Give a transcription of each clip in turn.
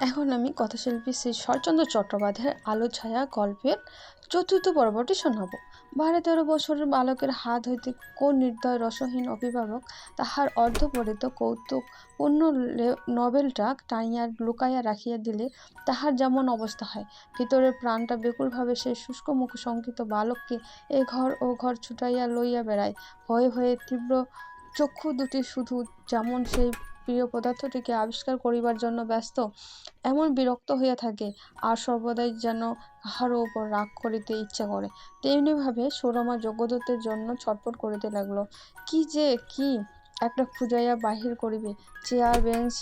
এখন আমি কথাশিল্পী শ্রী শরৎচন্দ্র চট্টোপাধ্যায়ের আলো ছায়া গল্পের চতুর্থ পর্বটি শোনাব। 12-13 বছরের বালকের হাত হইতে কোন নির্দয় রসহীন অভিভাবক তাহার অর্ধপরিত কৌতুকপূর্ণ নভেলটা টানিয়া লুকাইয়া রাখিয়া দিলে তাহার যেমন অবস্থা হয়, ভিতরের প্রাণটা ব্যাকুলভাবে সেই শুষ্ক মুখ শঙ্কিত বালককে এ ঘর ও ঘর ছুটাইয়া লইয়া বেড়ায়। ভয়ে ভয়ে তীব্র চক্ষু দুটি শুধু যেমন সেই প্রিয় পদার্থটিকে আবিষ্কার করিবার জন্য ব্যস্ত, এমন বিরক্ত হইয়া থাকে, আর সর্বদাই যেন কাহারও উপর রাগ করিতে ইচ্ছা করে। তেমনিভাবে সুরমা যজ্ঞদত্তের জন্য ছটফট করিতে লাগলো। কি যে কি একটা খুঁজাইয়া বাহির করিবে। চেয়ার, বেঞ্চ,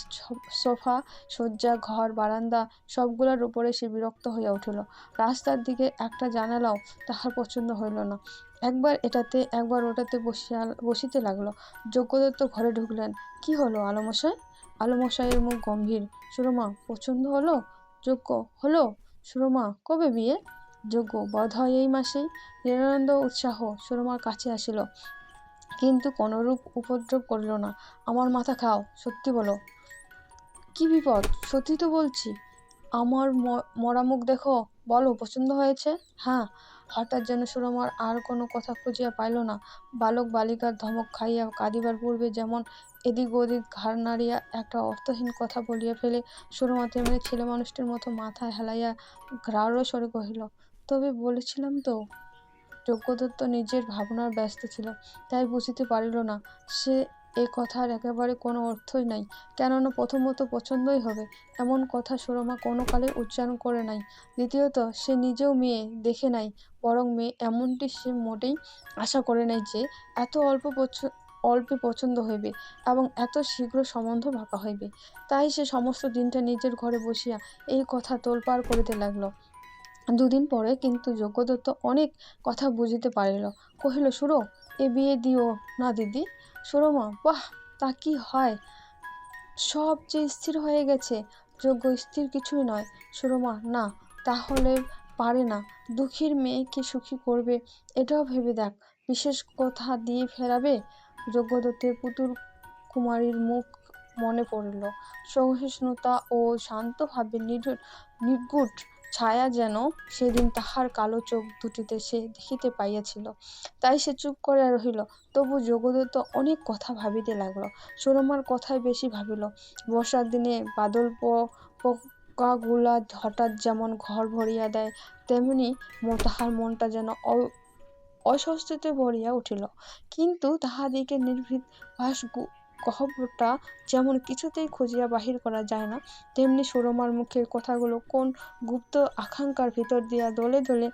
সোফা, শয্যা, ঘর, বারান্দা সবগুলার উপরে সে বিরক্ত হইয়া উঠিল। রাস্তার দিকে একটা জানালাও তাহার পছন্দ হইল না। একবার এটাতে একবার ওটাতে বসিতে লাগলো। যজ্ঞদত্ত ঘরে ঢুকলেন। কি হলো আলোমশাই? আলোমশাইয়ের মুখ গম্ভীর। সুরমা, পছন্দ হলো? যজ্ঞ, হলো। সুরমা, কবে বিয়ে? যজ্ঞ, বোধহয় এই মাসেই। নিরানন্দ উৎসাহ সুরমার কাছে আসিল, কিন্তু কোনরূপ উপদ্রব করিল না। আমার মাথা খাও, সত্যি বলো। কি বিপদ? সত্যি তো বলছি। আমার মরা মুখ দেখো, বলো পছন্দ হয়েছে? হ্যাঁ। হঠাৎ যেন সুরমার আর কোনো কথা খুঁজিয়া পাইল না। বালক বালিকার ধমক খাইয়া কাঁদিবার পূর্বে যেমন এদিক ওদিক ঘাড় নাড়িয়া একটা অর্থহীন কথা বলিয়া ফেলে, সুরমা তেমনি ছেলে মানুষটির মতো মাথা হেলাইয়া গাঢ় স্বরে কহিল, তবে বলেছিলাম তো। যজ্ঞদত্ত নিজের ভাবনার ব্যস্ত ছিল, তাই বুঝিতে পারিল না সে এ কথার একেবারে কোনো অর্থই নাই। কেননা প্রথমত পছন্দই হবে এমন কথা সুরমা কোনো কালে উচ্চারণ করে নাই। দ্বিতীয়ত সে নিজেও মেয়ে দেখে নাই, বরং মেয়ে এমনটি সে মোটেই আশা করে নাই যে এত অল্পে পছন্দ হইবে এবং এত শীঘ্র সম্বন্ধ পাকা হইবে। তাই সে সমস্ত দিনটা নিজের ঘরে বসিয়া এই কথা তোলপাড় করিতে লাগল। দুদিন পরে কিন্তু যজ্ঞদত্ত অনেক কথা বুঝিতে পারিল। কহিল, সুরো, এ বিয়ে দিও না দিদি। সুরমা, বাহ, তা কি হয়? সব যে স্থির হয়ে গেছে। যজ্ঞ, স্থির কিছুই নয়। সুরমা, না, তাহলে পারে না। দুঃখীর মেয়েকে সুখী করবে, এটাও ভেবে দেখ। বিশেষ কথা দিয়ে ফেরাবে। যজ্ঞদত্তের পুতুল কুমারীর মুখ মনে পড়িল। সহিষ্ণুতা ও শান্ত ভাবে নির্গুট ছায়া যেন সেদিন তাহার কালো চোখ দুটিতে সে দেখিতে পাইয়াছিল। তাই সে চুপ করিয়া রহিল। তবু যজ্ঞদত্ত অনেক কথা ভাবিতে লাগল। সুরমার কথাই বেশি ভাবিল। বর্ষার দিনে বাদল পোকাগুলা হঠাৎ যেমন ঘর ভরিয়া দেয়, তেমনি তাহার মনটা যেন অস্বস্তিতে ভরিয়া উঠিল। কিন্তু তাহাদিকে নির্ভীক গহ্বরটা যেমন কিছুতেই খুঁজিয়া বাহির করা যায় না, তেমনি সুরমার মুখের কথাগুলো কোন গুপ্ত আকাঙ্ক্ষার ভিতর দিয়া দলে দলে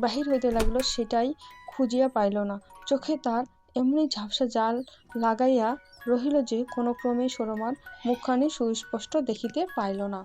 বাহির হইতে লাগিল, সেটাই খুঁজিয়া পাইল না। চোখে তার এমনি ঝাপসা জাল লাগাইয়া রহিল যে কোনো ক্রমেই সুরমার মুখখানি সুস্পষ্ট দেখিতে পাইল না।